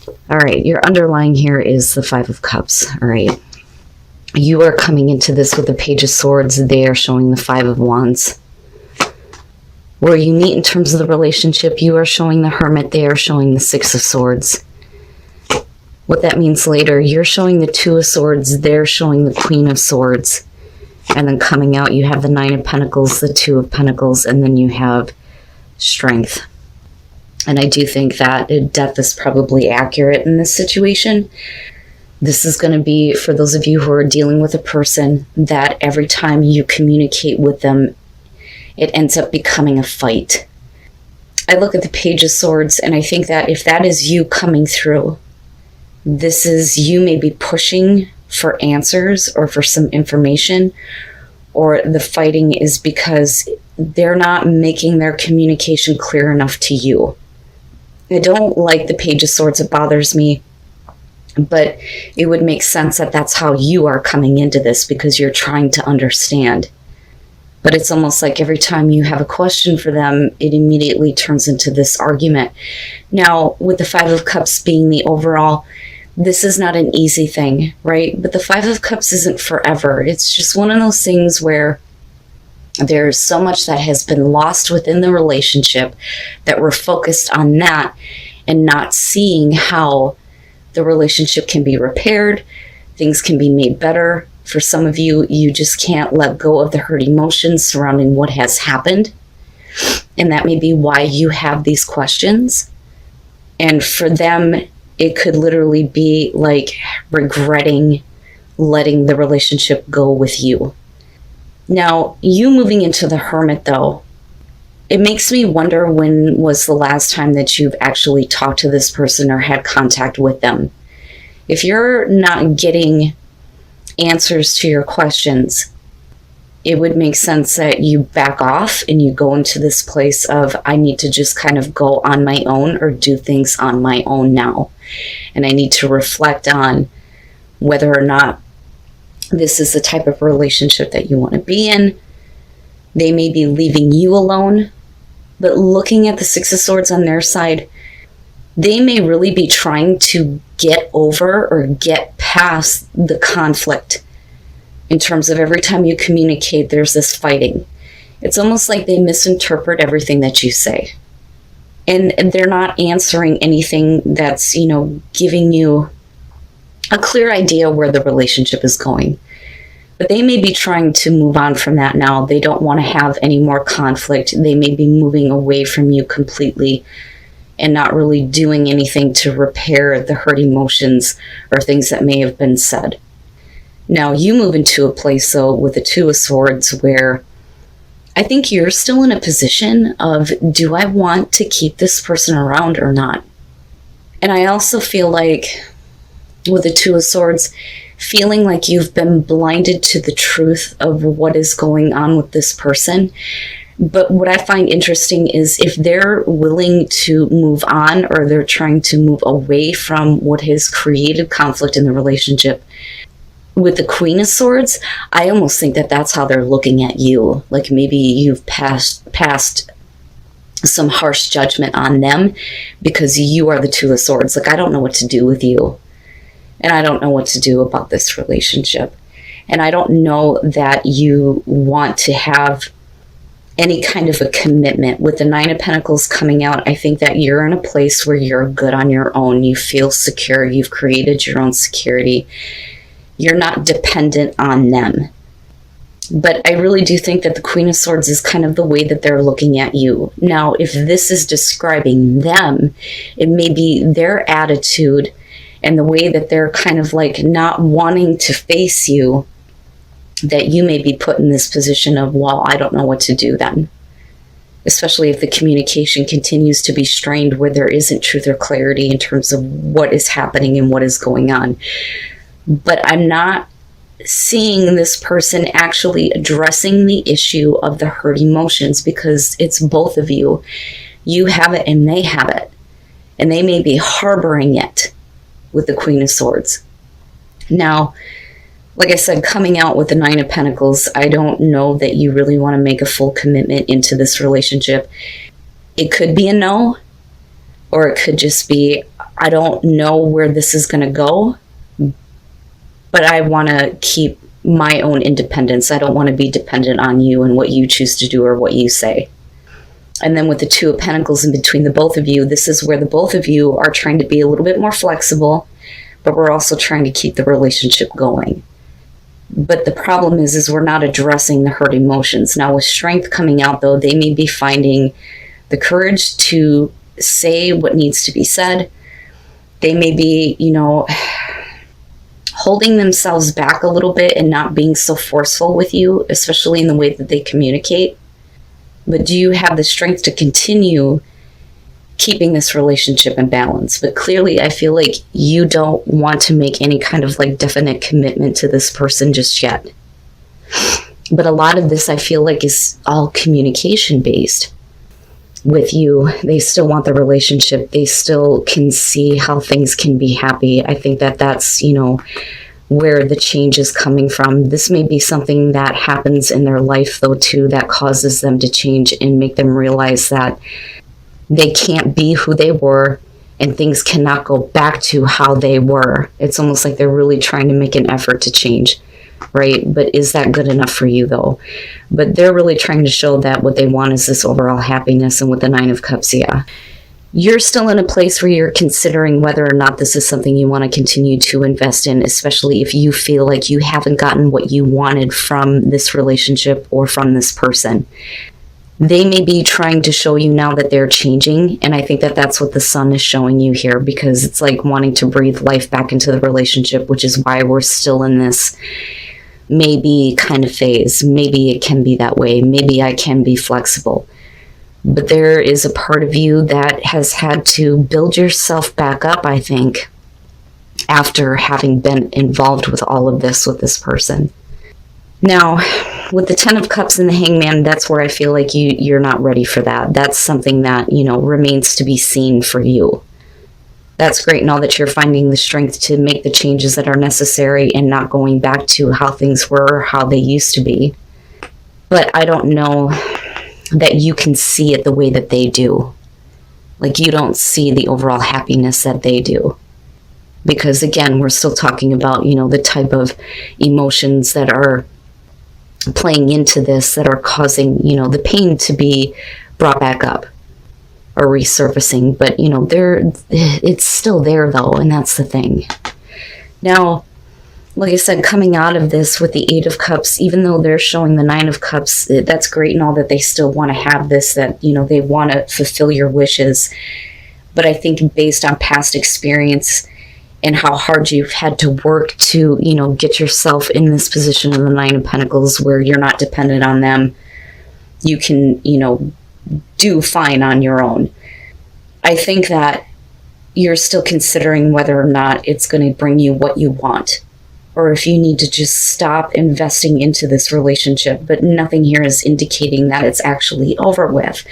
All right, your underlying here is the Five of Cups. All right. You are coming into this with the Page of Swords. They are showing the Five of Wands. Where you meet in terms of the relationship, you are showing the Hermit. They are showing the Six of Swords. What that means later, you're showing the Two of Swords. They're showing the Queen of Swords. And then coming out, you have the Nine of Pentacles, the Two of Pentacles, and then you have Strength. And I do think that death is probably accurate in this situation. This is going to be, for those of you who are dealing with a person, that every time you communicate with them, it ends up becoming a fight. I look at the Page of Swords, and I think that if that is you coming through, this is you maybe pushing for answers or for some information, or the fighting is because they're not making their communication clear enough to you. I don't like the Page of Swords. It bothers me. But it would make sense that that's how you are coming into this, because you're trying to understand. But it's almost like every time you have a question for them, it immediately turns into this argument. Now, with the Five of Cups being the overall, this is not an easy thing, right? But the Five of Cups isn't forever. It's just one of those things where there's so much that has been lost within the relationship that we're focused on that and not seeing how the relationship can be repaired, things can be made better. For some of you, you just can't let go of the hurt emotions surrounding what has happened. And that may be why you have these questions. And for them, it could literally be like regretting letting the relationship go with you. Now, you moving into the Hermit, though, it makes me wonder, when was the last time that you've actually talked to this person or had contact with them? If you're not getting answers to your questions, it would make sense that you back off and you go into this place of, I need to just kind of go on my own or do things on my own now. And I need to reflect on whether or not this is the type of relationship that you want to be in. They may be leaving you alone, but looking at the Six of Swords on their side, they may really be trying to get over or get past the conflict. In terms of every time you communicate, there's this fighting. It's almost like they misinterpret everything that you say. And they're not answering anything that's, giving you a clear idea where the relationship is going. But they may be trying to move on from that now. They don't want to have any more conflict. They may be moving away from you completely and not really doing anything to repair the hurt emotions or things that may have been said. Now, you move into a place, though, with the Two of Swords where I think you're still in a position of, do I want to keep this person around or not? And I also feel like with the Two of Swords, feeling like you've been blinded to the truth of what is going on with this person. But what I find interesting is if they're willing to move on, or they're trying to move away from what has created conflict in the relationship. With the Queen of Swords, I almost think that that's how they're looking at you. Like maybe you've passed some harsh judgment on them because you are the Two of Swords. Like, I don't know what to do with you. And I don't know what to do about this relationship. And I don't know that you want to have any kind of a commitment. With the Nine of Pentacles coming out, I think that you're in a place where you're good on your own. You feel secure. You've created your own security. You're not dependent on them. But I really do think that the Queen of Swords is kind of the way that they're looking at you. Now, if this is describing them, it may be their attitude and the way that they're kind of like not wanting to face you, that you may be put in this position of, well, I don't know what to do then. Especially if the communication continues to be strained where there isn't truth or clarity in terms of what is happening and what is going on. But I'm not seeing this person actually addressing the issue of the hurt emotions, because it's both of you. You have it and they have it. And they may be harboring it with the Queen of Swords. Now, like I said, coming out with the Nine of Pentacles, I don't know that you really want to make a full commitment into this relationship. It could be a no, or it could just be, I don't know where this is going to go, but I want to keep my own independence. I don't want to be dependent on you and what you choose to do or what you say. And then with the Two of Pentacles in between the both of you, this is where the both of you are trying to be a little bit more flexible, but we're also trying to keep the relationship going. But the problem is we're not addressing the hurt emotions. Now with Strength coming out though, they may be finding the courage to say what needs to be said. They may be, holding themselves back a little bit and not being so forceful with you, especially in the way that they communicate. But do you have the strength to continue keeping this relationship in balance? But clearly, I feel like you don't want to make any kind of definite commitment to this person just yet. But a lot of this, I feel like, is all communication based with you. They still want the relationship. They still can see how things can be happy. I think that that's, where the change is coming from. This may be something that happens in their life, though, too, that causes them to change and make them realize that they can't be who they were and things cannot go back to how they were. It's almost like they're really trying to make an effort to change, right? But is that good enough for you, though? But they're really trying to show that what they want is this overall happiness. And with the Nine of Cups, yeah, you're still in a place where you're considering whether or not this is something you want to continue to invest in, especially if you feel like you haven't gotten what you wanted from this relationship or from this person. They may be trying to show you now that they're changing, and I think that that's what the Sun is showing you here, because it's like wanting to breathe life back into the relationship, which is why we're still in this maybe kind of phase. Maybe it can be that way. Maybe I can be flexible. But there is a part of you that has had to build yourself back up, I think, after having been involved with all of this with this person. Now, with the Ten of Cups and the Hangman, that's where I feel like you're not ready for that. That's something that, remains to be seen for you. That's great and all that you're finding the strength to make the changes that are necessary and not going back to how things were, how they used to be. But I don't know that you can see it the way that they do. Like, you don't see the overall happiness that they do. Because again, we're still talking about, the type of emotions that are playing into this, that are causing, the pain to be brought back up or resurfacing. But, it's still there though, and that's the thing. Now, like I said, coming out of this with the Eight of Cups, even though they're showing the Nine of Cups, that's great and all that they still want to have this, that, they want to fulfill your wishes. But I think based on past experience and how hard you've had to work to, get yourself in this position of the Nine of Pentacles where you're not dependent on them, you can, do fine on your own. I think that you're still considering whether or not it's going to bring you what you want, or if you need to just stop investing into this relationship. But nothing here is indicating that it's actually over with,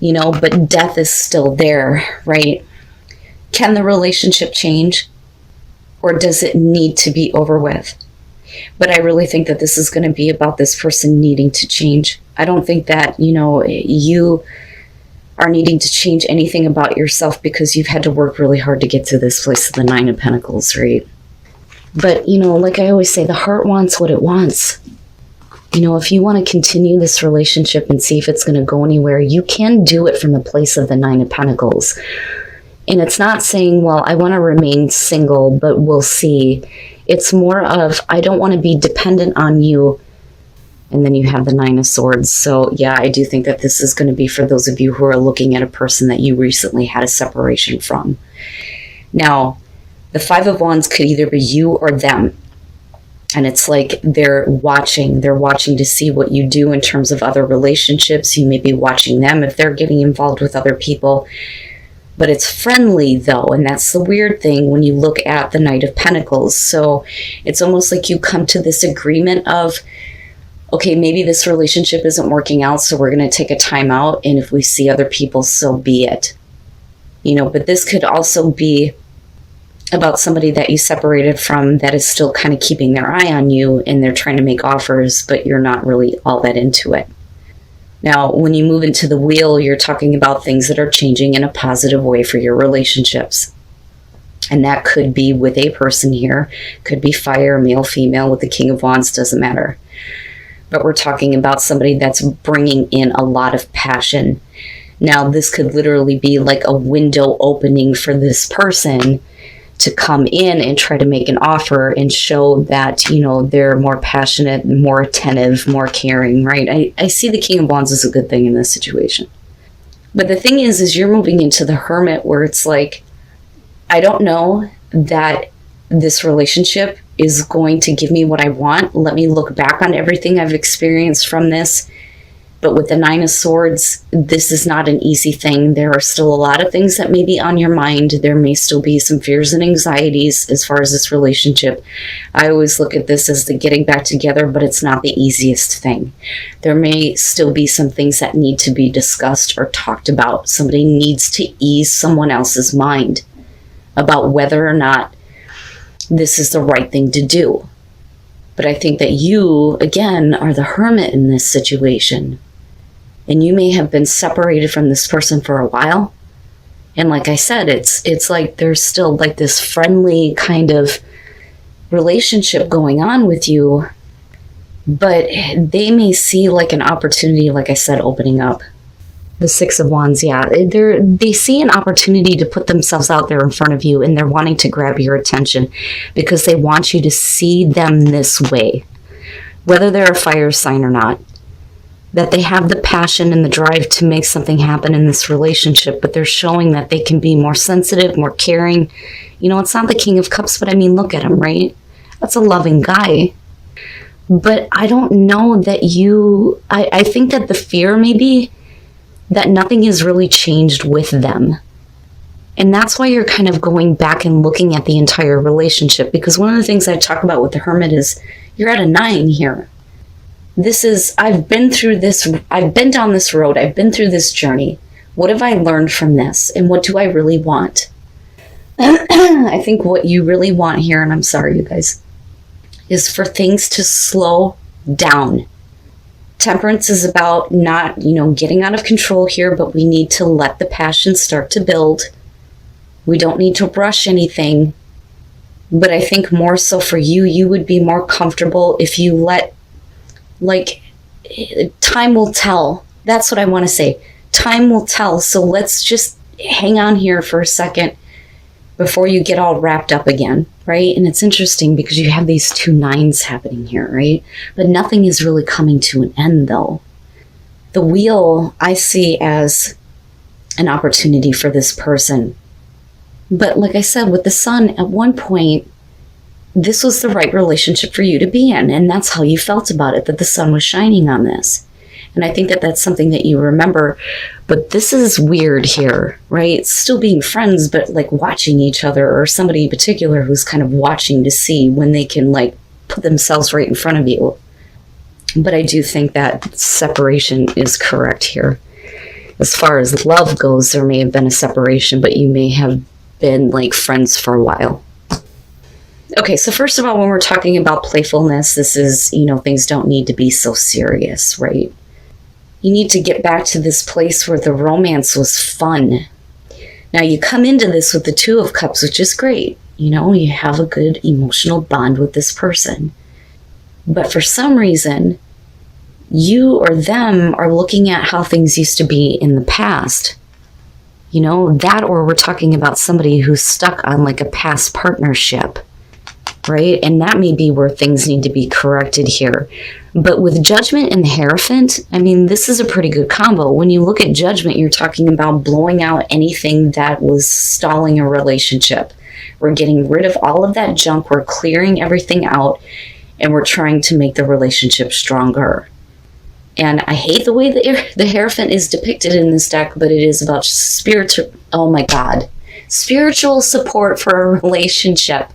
but death is still there, right? Can the relationship change, or does it need to be over with? But I really think that this is going to be about this person needing to change. I don't think that, you are needing to change anything about yourself, because you've had to work really hard to get to this place of the Nine of Pentacles, right? But, like I always say, the heart wants what it wants. If you want to continue this relationship and see if it's going to go anywhere, you can do it from the place of the Nine of Pentacles. And it's not saying, well, I want to remain single, but we'll see. It's more of, I don't want to be dependent on you. And then you have the Nine of Swords. So yeah, I do think that this is going to be for those of you who are looking at a person that you recently had a separation from. Now, the Five of Wands could either be you or them. And it's like they're watching to see what you do in terms of other relationships. You may be watching them if they're getting involved with other people. But it's friendly though, and that's the weird thing when you look at the Knight of Pentacles. So it's almost like you come to this agreement of, okay, maybe this relationship isn't working out, so we're going to take a time out, and if we see other people, so be it. But this could also be about somebody that you separated from that is still kind of keeping their eye on you, and they're trying to make offers, but you're not really all that into it. Now, when you move into the Wheel, you're talking about things that are changing in a positive way for your relationships. And that could be with a person here, could be fire, male, female, with the King of Wands, doesn't matter. But we're talking about somebody that's bringing in a lot of passion. Now, this could literally be like a window opening for this person to come in and try to make an offer and show that, you know, they're more passionate, more attentive, more caring, right? I see the King of Wands as a good thing in this situation. But the thing is you're moving into the Hermit, where it's like, I don't know that this relationship is going to give me what I want. Let me look back on everything I've experienced from this. But with the Nine of Swords, this is not an easy thing. There are still a lot of things that may be on your mind. There may still be some fears and anxieties as far as this relationship. I always look at this as the getting back together, but it's not the easiest thing. There may still be some things that need to be discussed or talked about. Somebody needs to ease someone else's mind about whether or not this is the right thing to do. But I think that you, again, are the Hermit in this situation. And you may have been separated from this person for a while. And like I said, it's like there's still like this friendly kind of relationship going on with you. But they may see like an opportunity, like I said, opening up. The Six of Wands, yeah. They see an opportunity to put themselves out there in front of you, and they're wanting to grab your attention because they want you to see them this way. Whether they're a fire sign or not. That they have the passion and the drive to make something happen in this relationship, but they're showing that they can be more sensitive, more caring. You know, it's not the King of Cups, but I mean, look at him, right? That's a loving guy. But I don't know that I think that the fear maybe that nothing has really changed with them. And that's why you're kind of going back and looking at the entire relationship, because one of the things I talk about with the Hermit is you're at a 9 here. I've been through this, I've been down this road, I've been through this journey. What have I learned from this? And what do I really want? I think what you really want here, and I'm sorry you guys, is for things to slow down. Temperance is about not, getting out of control here, but we need to let the passion start to build. We don't need to rush anything. But I think more so for you, you would be more comfortable if you let, time will tell. That's what I want to say. Time will tell. So let's just hang on here for a second before you get all wrapped up again, right? And it's interesting because you have these 2 9s happening here, right? But nothing is really coming to an end, though. The Wheel I see as an opportunity for this person. But like I said, with the Sun, at one point, this was the right relationship for you to be in. And that's how you felt about it, that the sun was shining on this. And I think that that's something that you remember. But this is weird here, right? Still being friends, but like watching each other, or somebody in particular who's kind of watching to see when they can like put themselves right in front of you. But I do think that separation is correct here. As far as love goes, there may have been a separation, but you may have been like friends for a while. Okay, so first of all, when we're talking about playfulness, this is, things don't need to be so serious, right? You need to get back to this place where the romance was fun. Now, you come into this with the 2 of Cups, which is great. You have a good emotional bond with this person. But for some reason, you or them are looking at how things used to be in the past. That, or we're talking about somebody who's stuck on like a past partnership, right? And that may be where things need to be corrected here. But with Judgment and the Hierophant, I mean, this is a pretty good combo. When you look at Judgment, you're talking about blowing out anything that was stalling a relationship. We're getting rid of all of that junk. We're clearing everything out, and we're trying to make the relationship stronger. And I hate the way the Hierophant is depicted in this deck, but it is about spiritual support for a relationship.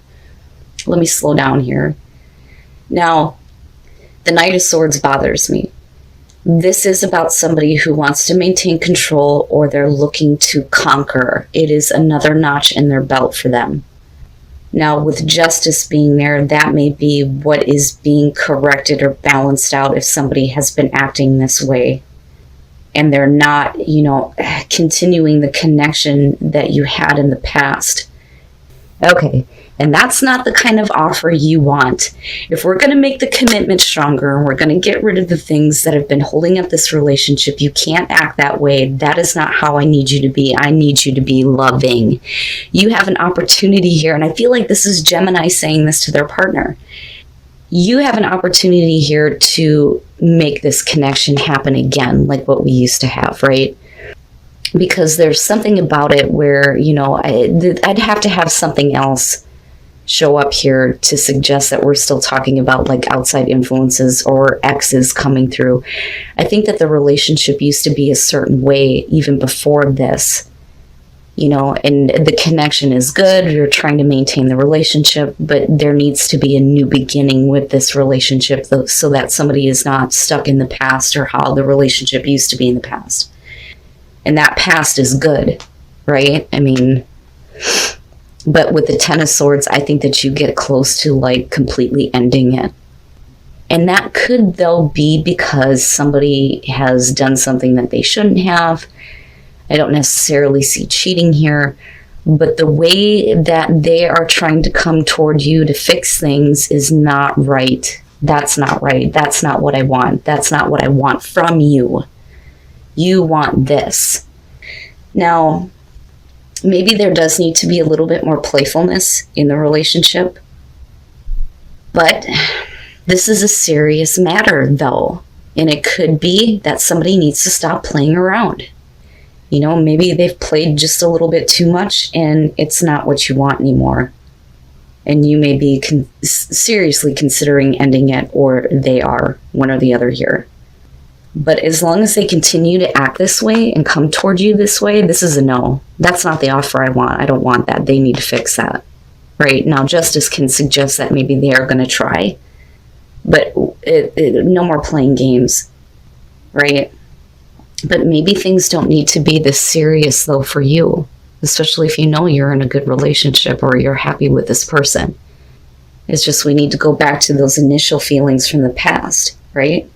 Let me slow down here. Now, the Knight of Swords bothers me. This is about somebody who wants to maintain control, or they're looking to conquer. It is another notch in their belt for them. Now, with Justice being there, that may be what is being corrected or balanced out if somebody has been acting this way. And they're not, continuing the connection that you had in the past. Okay. And that's not the kind of offer you want. If we're going to make the commitment stronger and we're going to get rid of the things that have been holding up this relationship, you can't act that way. That is not how I need you to be. I need you to be loving. You have an opportunity here, and I feel like this is Gemini saying this to their partner. You have an opportunity here to make this connection happen again, like what we used to have, right? Because there's something about it where, I'd have to have something else show up here to suggest that we're still talking about like outside influences or exes coming through. I think that the relationship used to be a certain way even before this, and the connection is good. You're trying to maintain the relationship, but there needs to be a new beginning with this relationship so that somebody is not stuck in the past or how the relationship used to be in the past. And that past is good, right? I mean, but with the Ten of Swords, I think that you get close to like completely ending it. And that could, though, be because somebody has done something that they shouldn't have. I don't necessarily see cheating here, but the way that they are trying to come toward you to fix things is not right. That's not right. That's not what I want. That's not what I want from you. You want this. Now, maybe there does need to be a little bit more playfulness in the relationship. But this is a serious matter, though. And it could be that somebody needs to stop playing around. Maybe they've played just a little bit too much and it's not what you want anymore. And you may be seriously considering ending it, or they are, one or the other here. But as long as they continue to act this way and come toward you this way, this is a no. That's not the offer I want. I don't want that. They need to fix that. Right? Now, justice can suggest that maybe they are going to try. But no more playing games. Right? But maybe things don't need to be this serious, though, for you. Especially if you know you're in a good relationship or you're happy with this person. It's just we need to go back to those initial feelings from the past. Right?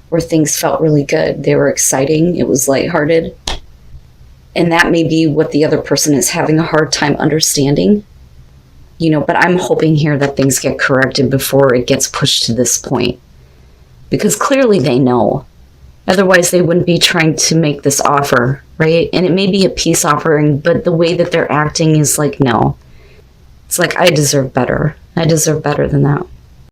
Where things felt really good. They were exciting. It was lighthearted. And that may be what the other person is having a hard time understanding. But I'm hoping here that things get corrected before it gets pushed to this point. Because clearly they know. Otherwise, they wouldn't be trying to make this offer, right? And it may be a peace offering, but the way that they're acting is like, no. It's like, I deserve better. I deserve better than that.